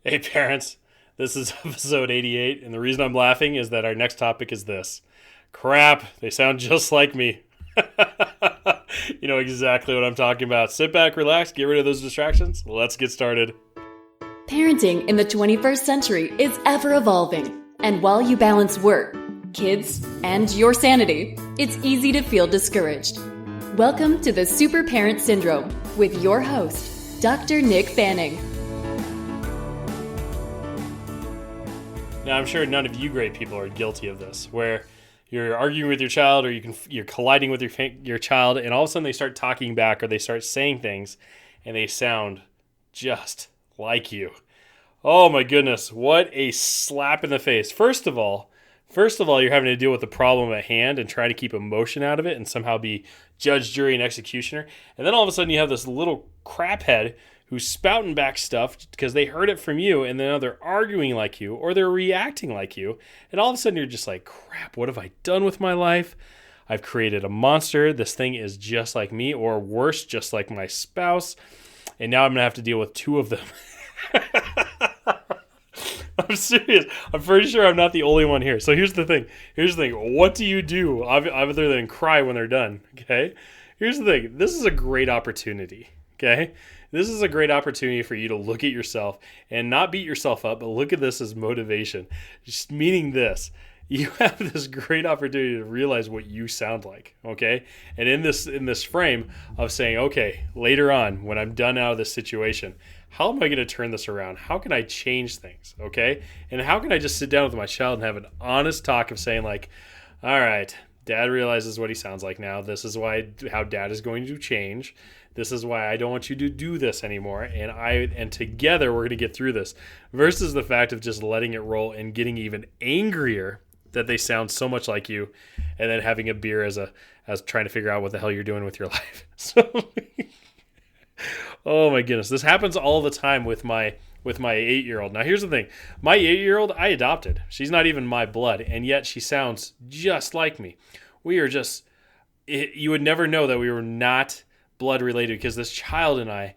Hey, parents, this is episode 88, and the reason I'm laughing is that our next topic is this. Crap, they sound just like me. You know exactly what I'm talking about. Sit back, relax, get rid of those distractions. Let's get started. Parenting in the 21st century is ever evolving, and while you balance work, kids, and your sanity, it's easy to feel discouraged. Welcome to the Super Parent Syndrome with your host, Dr. Nick Fanning. Now, I'm sure none of you great people are guilty of this, where you're arguing with your child or you're colliding with your child, and all of a sudden they start talking back or they start saying things, and they sound just like you. Oh my goodness, what a slap in the face. First of all, you're having to deal with the problem at hand and try to keep emotion out of it and somehow be judge, jury, and executioner. And then all of a sudden you have this little craphead who's spouting back stuff because they heard it from you, and then now they're arguing like you or they're reacting like you. And all of a sudden you're just like, crap, what have I done with my life? I've created a monster. This thing is just like me, or worse, just like my spouse. And now I'm going to have to deal with two of them. I'm serious. I'm pretty sure I'm not the only one here. So here's the thing. What do you do other than cry when they're done? Okay. Here's the thing. This is a great opportunity. Okay. This is a great opportunity for you to look at yourself and not beat yourself up, but look at this as motivation. Just meaning this. You have this great opportunity to realize what you sound like, okay? And in this frame of saying, okay, later on, when I'm done out of this situation, how am I going to turn this around? How can I change things, okay? And how can I just sit down with my child and have an honest talk of saying like, all right, Dad realizes what he sounds like now. This is how Dad is going to change. This is why I don't want you to do this anymore. And together we're going to get through this. Versus the fact of just letting it roll and getting even angrier that they sound so much like you, and then having a beer as trying to figure out what the hell you're doing with your life. So, oh my goodness, this happens all the time with my 8-year-old. Now here's the thing, my 8-year-old I adopted. She's not even my blood, and yet she sounds just like me. We are just, you would never know that we were not blood related, because this child and I,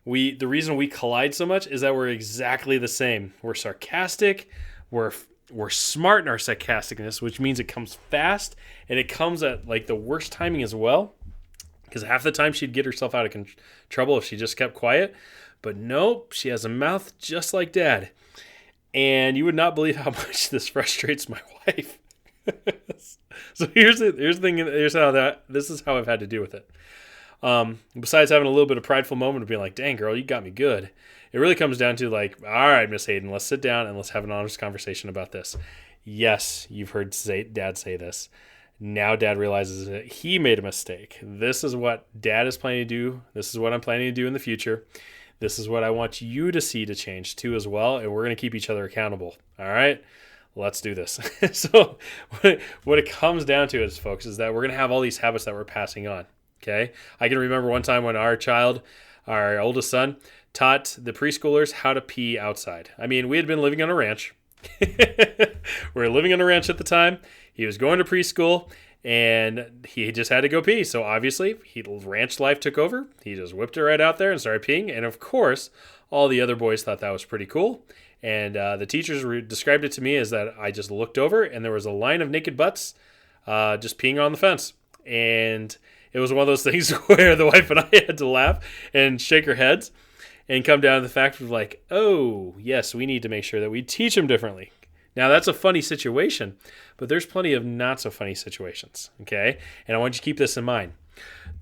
the reason we collide so much is that we're exactly the same. We're sarcastic, we're smart in our sarcasticness, which means it comes fast, and it comes at like the worst timing as well, because half the time she'd get herself out of trouble if she just kept quiet. But nope, she has a mouth just like Dad, and you would not believe how much this frustrates my wife. So here's the thing. This is how I've had to deal with it. Besides having a little bit of prideful moment of being like, dang girl, you got me good, it really comes down to like, all right, Miss Hayden, let's sit down and let's have an honest conversation about this. Yes, you've heard Dad say this. Now Dad realizes that he made a mistake. This is what Dad is planning to do. This is what I'm planning to do in the future. This is what I want you to see to change too as well, and we're going to keep each other accountable. All right? Let's do this. So what it comes down to is, folks, is that we're going to have all these habits that we're passing on. Okay, I can remember one time when our oldest son, taught the preschoolers how to pee outside. I mean, we had been living on a ranch. We were living on a ranch at the time. He was going to preschool, and he just had to go pee. So obviously, ranch life took over. He just whipped it right out there and started peeing. And of course, all the other boys thought that was pretty cool. And the teachers described it to me as that I just looked over, and there was a line of naked butts just peeing on the fence. And it was one of those things where the wife and I had to laugh and shake our heads and come down to the fact of like, oh, yes, we need to make sure that we teach them differently. Now, that's a funny situation, but there's plenty of not so funny situations, okay? And I want you to keep this in mind.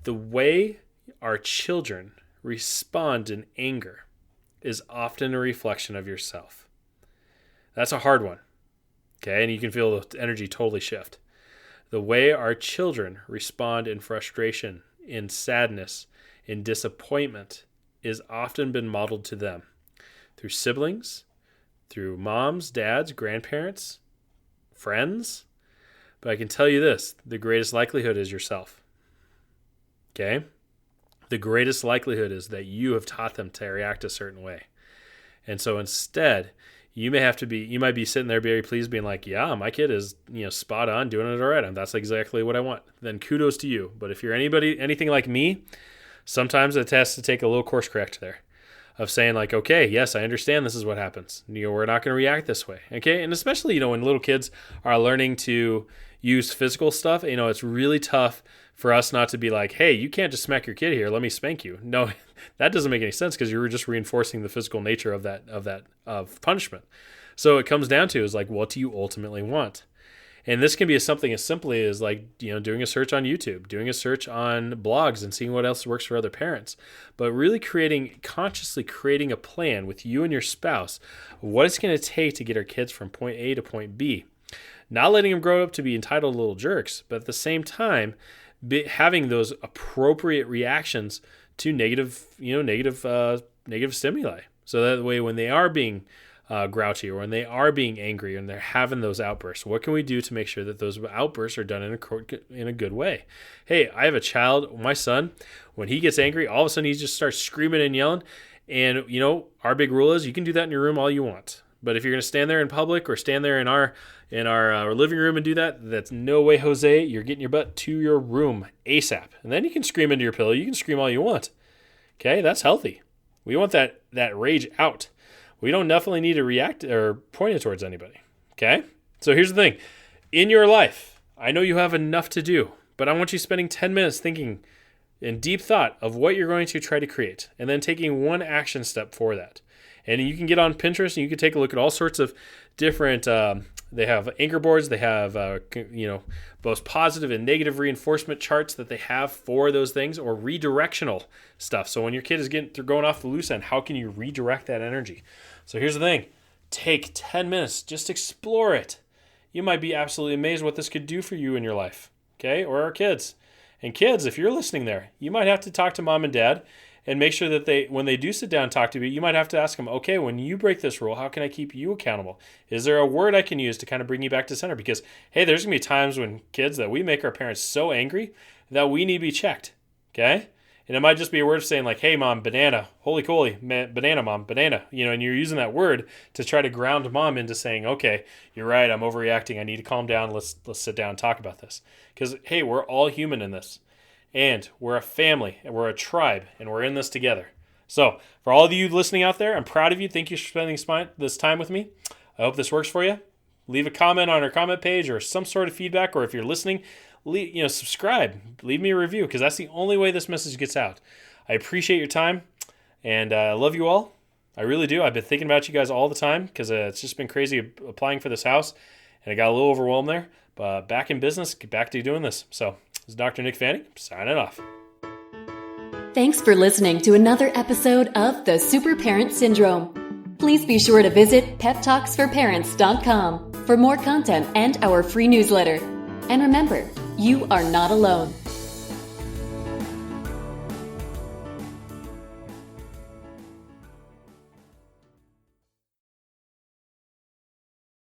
The way our children respond in anger is often a reflection of yourself. That's a hard one, okay? And you can feel the energy totally shift. The way our children respond in frustration, in sadness, in disappointment is often been modeled to them through siblings, through moms, dads, grandparents, friends. But I can tell you this, the greatest likelihood is yourself. Okay? The greatest likelihood is that you have taught them to react a certain way. And so instead, you might be sitting there very pleased being like, yeah, my kid is, spot on, doing it all right. And that's exactly what I want. Then kudos to you. But if you're anything like me, sometimes it has to take a little course correct there. of saying like, okay, yes, I understand this is what happens. We're not going to react this way. Okay. And especially, when little kids are learning to use physical stuff, it's really tough for us not to be like, hey, you can't just smack your kid here. Let me spank you. No, that doesn't make any sense because you were just reinforcing the physical nature of punishment. So it comes down to is like, what do you ultimately want? And this can be something as simply as like, doing a search on YouTube, doing a search on blogs and seeing what else works for other parents, but really consciously creating a plan with you and your spouse, what it's going to take to get our kids from point A to point B. Not letting them grow up to be entitled little jerks, but at the same time, having those appropriate reactions to negative stimuli. So that way, when they are being grouchy or when they are being angry and they're having those outbursts, what can we do to make sure that those outbursts are done in a good way? Hey, I have a child, my son, when he gets angry, all of a sudden he just starts screaming and yelling. And, our big rule is you can do that in your room all you want. But if you're going to stand there in public or stand there in our living room and do that, that's no way, Jose. You're getting your butt to your room ASAP. And then you can scream into your pillow. You can scream all you want. Okay, that's healthy. We want that rage out. We don't definitely need to react or point it towards anybody. Okay? So here's the thing. In your life, I know you have enough to do, but I want you spending 10 minutes thinking in deep thought of what you're going to try to create and then taking one action step for that. And you can get on Pinterest and you can take a look at all sorts of different, they have anchor boards, they have, both positive and negative reinforcement charts that they have for those things, or redirectional stuff. So when your kid is going off the loose end, how can you redirect that energy? So here's the thing. Take 10 minutes, just explore it. You might be absolutely amazed what this could do for you in your life, okay, or our kids. And kids, if you're listening there, you might have to talk to mom and dad and make sure that when they do sit down and talk to you might have to ask them, okay, when you break this rule, how can I keep you accountable? Is there a word I can use to kind of bring you back to center? Because, hey, there's going to be times when kids that we make our parents so angry that we need to be checked, okay? And it might just be a word saying like, hey, mom, banana, holy coly, banana, mom, banana, and you're using that word to try to ground mom into saying, okay, you're right, I'm overreacting, I need to calm down, let's sit down and talk about this. Because, hey, we're all human in this. And we're a family, and we're a tribe, and we're in this together. So, for all of you listening out there, I'm proud of you. Thank you for spending this time with me. I hope this works for you. Leave a comment on our comment page or some sort of feedback, or if you're listening, subscribe. Leave me a review, because that's the only way this message gets out. I appreciate your time, and I love you all. I really do. I've been thinking about you guys all the time, because it's just been crazy applying for this house, and I got a little overwhelmed there. But back in business, get back to doing this. So, this is Dr. Nick Fanning, signing off. Thanks for listening to another episode of The Super Parent Syndrome. Please be sure to visit peptalksforparents.com for more content and our free newsletter. And remember, you are not alone.